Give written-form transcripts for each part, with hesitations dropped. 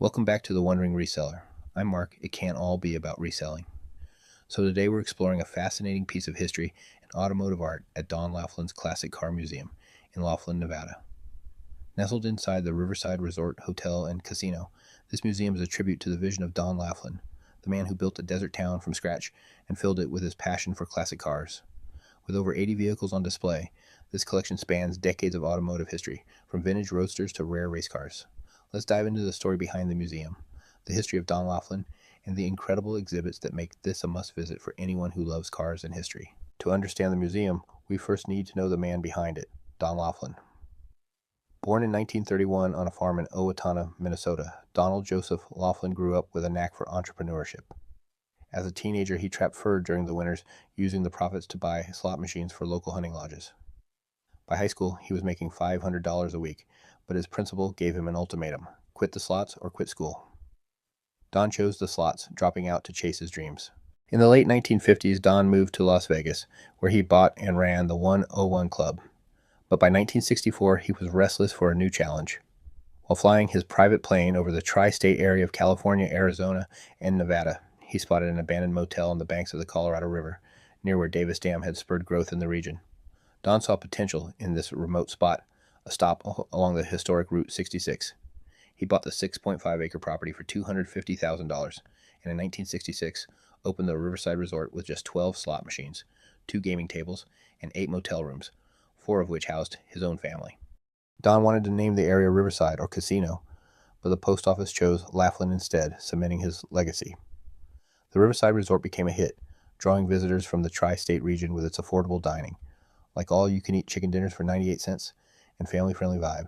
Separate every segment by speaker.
Speaker 1: Welcome back to the Wandering Reseller. I'm Mark. It can't all be about reselling. So today we're exploring a fascinating piece of history and automotive art at Don Laughlin's Classic Car Museum in Laughlin, Nevada. Nestled inside the Riverside Resort Hotel and Casino, this museum is a tribute to the vision of Don Laughlin, the man who built a desert town from scratch and filled it with his passion for classic cars. With over 80 vehicles on display, this collection spans decades of automotive history, from vintage roadsters to rare race cars. Let's dive into the story behind the museum, the history of Don Laughlin, and the incredible exhibits that make this a must-visit for anyone who loves cars and history. To understand the museum, we first need to know the man behind it, Don Laughlin. Born in 1931 on a farm in Owatonna, Minnesota, Donald Joseph Laughlin grew up with a knack for entrepreneurship. As a teenager, he trapped fur during the winters, using the profits to buy slot machines for local hunting lodges. By high school, he was making $500 a week, but his principal gave him an ultimatum: quit the slots or quit school. Don chose the slots, dropping out to chase his dreams. In the late 1950s, Don moved to Las Vegas, where he bought and ran the 101 Club. But by 1964, he was restless for a new challenge. While flying his private plane over the tri-state area of California, Arizona, and Nevada, he spotted an abandoned motel on the banks of the Colorado River, near where Davis Dam had spurred growth in the region. Don saw potential in this remote spot, a stop along the historic Route 66. He bought the 6.5-acre property for $250,000, and in 1966 opened the Riverside Resort with just 12 slot machines, 2 gaming tables, and 8 motel rooms, 4 of which housed his own family. Don wanted to name the area Riverside or Casino, but the post office chose Laughlin instead, cementing his legacy. The Riverside Resort became a hit, drawing visitors from the tri-state region with its affordable dining, like all-you-can-eat chicken dinners for 98 cents, and family-friendly vibe.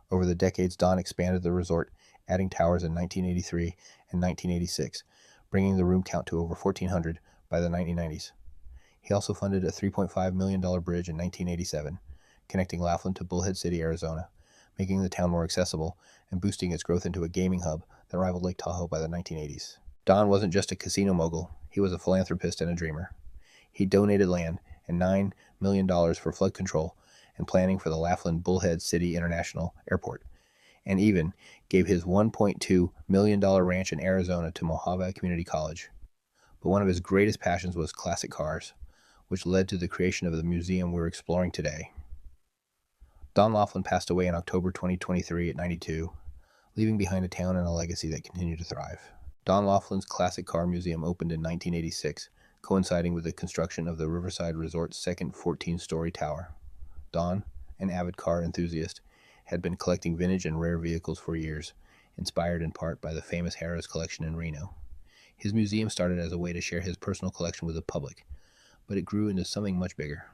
Speaker 1: Over the decades, Don expanded the resort, adding towers in 1983 and 1986, bringing the room count to over 1,400 by the 1990s. He also funded a $3.5 million bridge in 1987, connecting Laughlin to Bullhead City, Arizona, making the town more accessible and boosting its growth into a gaming hub that rivaled Lake Tahoe by the 1980s. Don wasn't just a casino mogul, he was a philanthropist and a dreamer. He donated land and $9 million for flood control and planning for the Laughlin Bullhead City International Airport, and even gave his $1.2 million ranch in Arizona to Mojave Community College. But one of his greatest passions was classic cars, which led to the creation of the museum we're exploring today. Don Laughlin passed away in October 2023 at 92, leaving behind a town and a legacy that continue to thrive. Don Laughlin's Classic Car Museum opened in 1986, coinciding with the construction of the Riverside Resort's second 14-story tower. Don, an avid car enthusiast, had been collecting vintage and rare vehicles for years, inspired in part by the famous Harrah's collection in Reno. His museum started as a way to share his personal collection with the public, but it grew into something much bigger.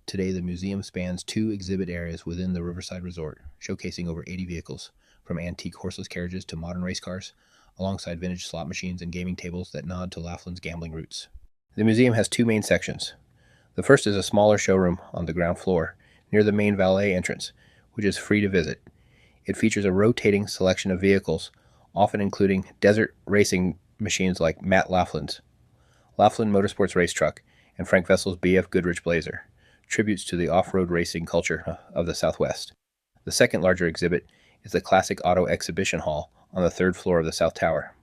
Speaker 1: Today, the museum spans 2 exhibit areas within the Riverside Resort, showcasing over 80 vehicles, from antique horseless carriages to modern race cars, alongside vintage slot machines and gaming tables that nod to Laughlin's gambling roots. The museum has 2 main sections. The first is a smaller showroom on the ground floor, near the main valet entrance, which is free to visit. It features a rotating selection of vehicles, often including desert racing machines like Matt Laughlin's Laughlin Motorsports Race Truck and Frank Vessel's BF Goodrich Blazer, tributes to the off-road racing culture of the Southwest. The second larger exhibit is the Classic Auto Exhibition Hall on the 3rd floor of the South Tower.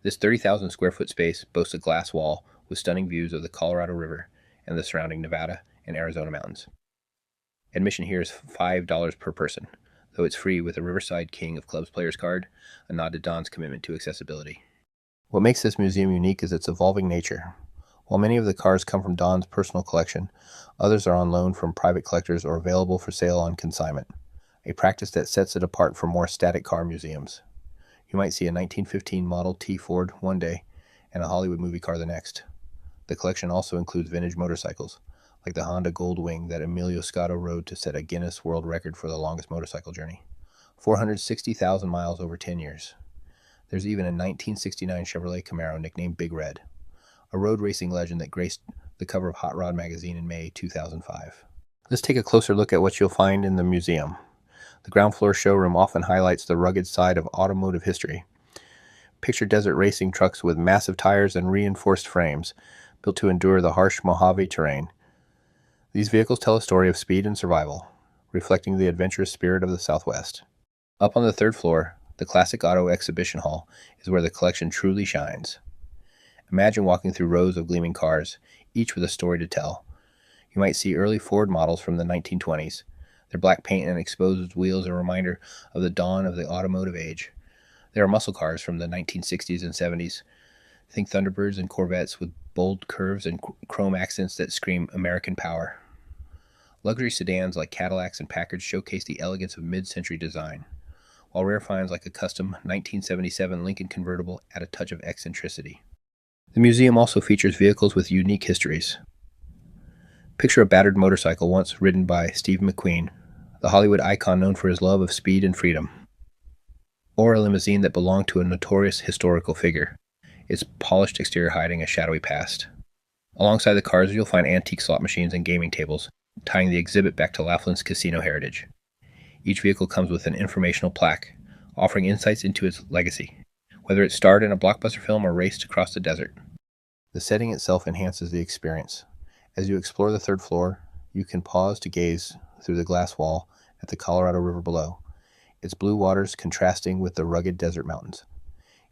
Speaker 1: This 30,000 square foot space boasts a glass wall with stunning views of the Colorado River and the surrounding Nevada and Arizona mountains. Admission here is $5 per person, though it's free with a Riverside King of Clubs player's card, a nod to Don's commitment to accessibility. What makes this museum unique is its evolving nature. While many of the cars come from Don's personal collection, others are on loan from private collectors or available for sale on consignment, a practice that sets it apart from more static car museums. You might see a 1915 Model T Ford one day and a Hollywood movie car the next. The collection also includes vintage motorcycles, like the Honda Goldwing that Emilio Scotto rode to set a Guinness World Record for the longest motorcycle journey, 460,000 miles over 10 years. There's even a 1969 Chevrolet Camaro nicknamed Big Red, a road racing legend that graced the cover of Hot Rod magazine in May 2005. Let's take a closer look at what you'll find in the museum. The ground floor showroom often highlights the rugged side of automotive history. Picture desert racing trucks with massive tires and reinforced frames, built to endure the harsh Mojave terrain. These vehicles tell a story of speed and survival, reflecting the adventurous spirit of the Southwest. Up on the 3rd floor, The Classic Auto Exhibition Hall is where the collection truly shines. Imagine walking through rows of gleaming cars, each with a story to tell. You might see early Ford models from the 1920s. Their black paint and exposed wheels are a reminder of the dawn of the automotive age. There are muscle cars from the 1960s and 70s. Think Thunderbirds and Corvettes with bold curves and chrome accents that scream American power. Luxury sedans like Cadillacs and Packards showcase the elegance of mid-century design, while rare finds like a custom 1977 Lincoln convertible add a touch of eccentricity. The museum also features vehicles with unique histories. Picture a battered motorcycle once ridden by Steve McQueen, the Hollywood icon known for his love of speed and freedom. Or a limousine that belonged to a notorious historical figure, its polished exterior hiding a shadowy past. Alongside the cars, you'll find antique slot machines and gaming tables, tying the exhibit back to Laughlin's casino heritage. Each vehicle comes with an informational plaque, offering insights into its legacy, whether it starred in a blockbuster film or raced across the desert. The setting itself enhances the experience. As you explore the third floor, you can pause to gaze through the glass wall at the Colorado River below, its blue waters contrasting with the rugged desert mountains.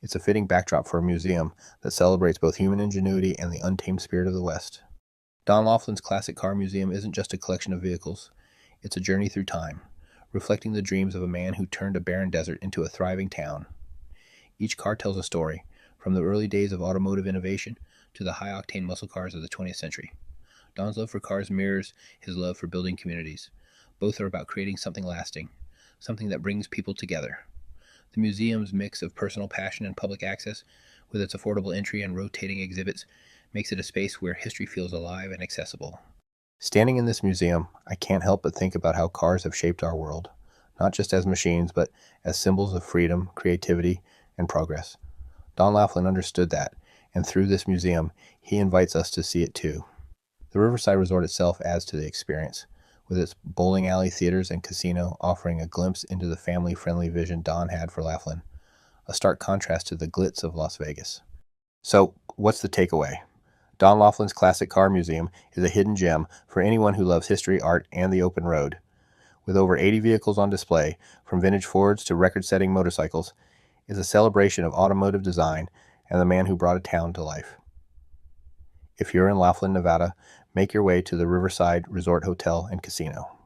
Speaker 1: It's a fitting backdrop for a museum that celebrates both human ingenuity and the untamed spirit of the West. Don Laughlin's Classic Car Museum isn't just a collection of vehicles, it's a journey through time, reflecting the dreams of a man who turned a barren desert into a thriving town. Each car tells a story, from the early days of automotive innovation to the high-octane muscle cars of the 20th century. Don's love for cars mirrors his love for building communities. Both are about creating something lasting, something that brings people together. The museum's mix of personal passion and public access, with its affordable entry and rotating exhibits, makes it a space where history feels alive and accessible. Standing in this museum, I can't help but think about how cars have shaped our world, not just as machines, but as symbols of freedom, creativity, and progress. Don Laughlin understood that, and through this museum, he invites us to see it too. The Riverside Resort itself adds to the experience, with its bowling alley, theaters, and casino offering a glimpse into the family-friendly vision Don had for Laughlin, a stark contrast to the glitz of Las Vegas. So, what's the takeaway? Don Laughlin's Classic Car Museum is a hidden gem for anyone who loves history, art, and the open road. With over 80 vehicles on display, from vintage Fords to record-setting motorcycles, it's a celebration of automotive design and the man who brought a town to life. If you're in Laughlin, Nevada, make your way to the Riverside Resort Hotel and Casino.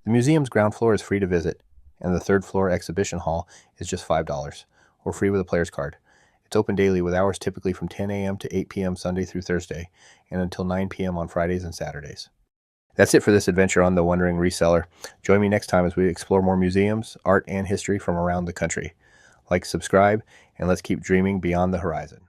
Speaker 1: The museum's ground floor is free to visit, and the third floor exhibition hall is just $5, or free with a player's card. It's open daily with hours typically from 10 a.m. to 8 p.m. Sunday through Thursday, and until 9 p.m. on Fridays and Saturdays. That's it for this adventure on the Wandering Reseller. Join me next time as we explore more museums, art, and history from around the country. Like, subscribe, and let's keep dreaming beyond the horizon.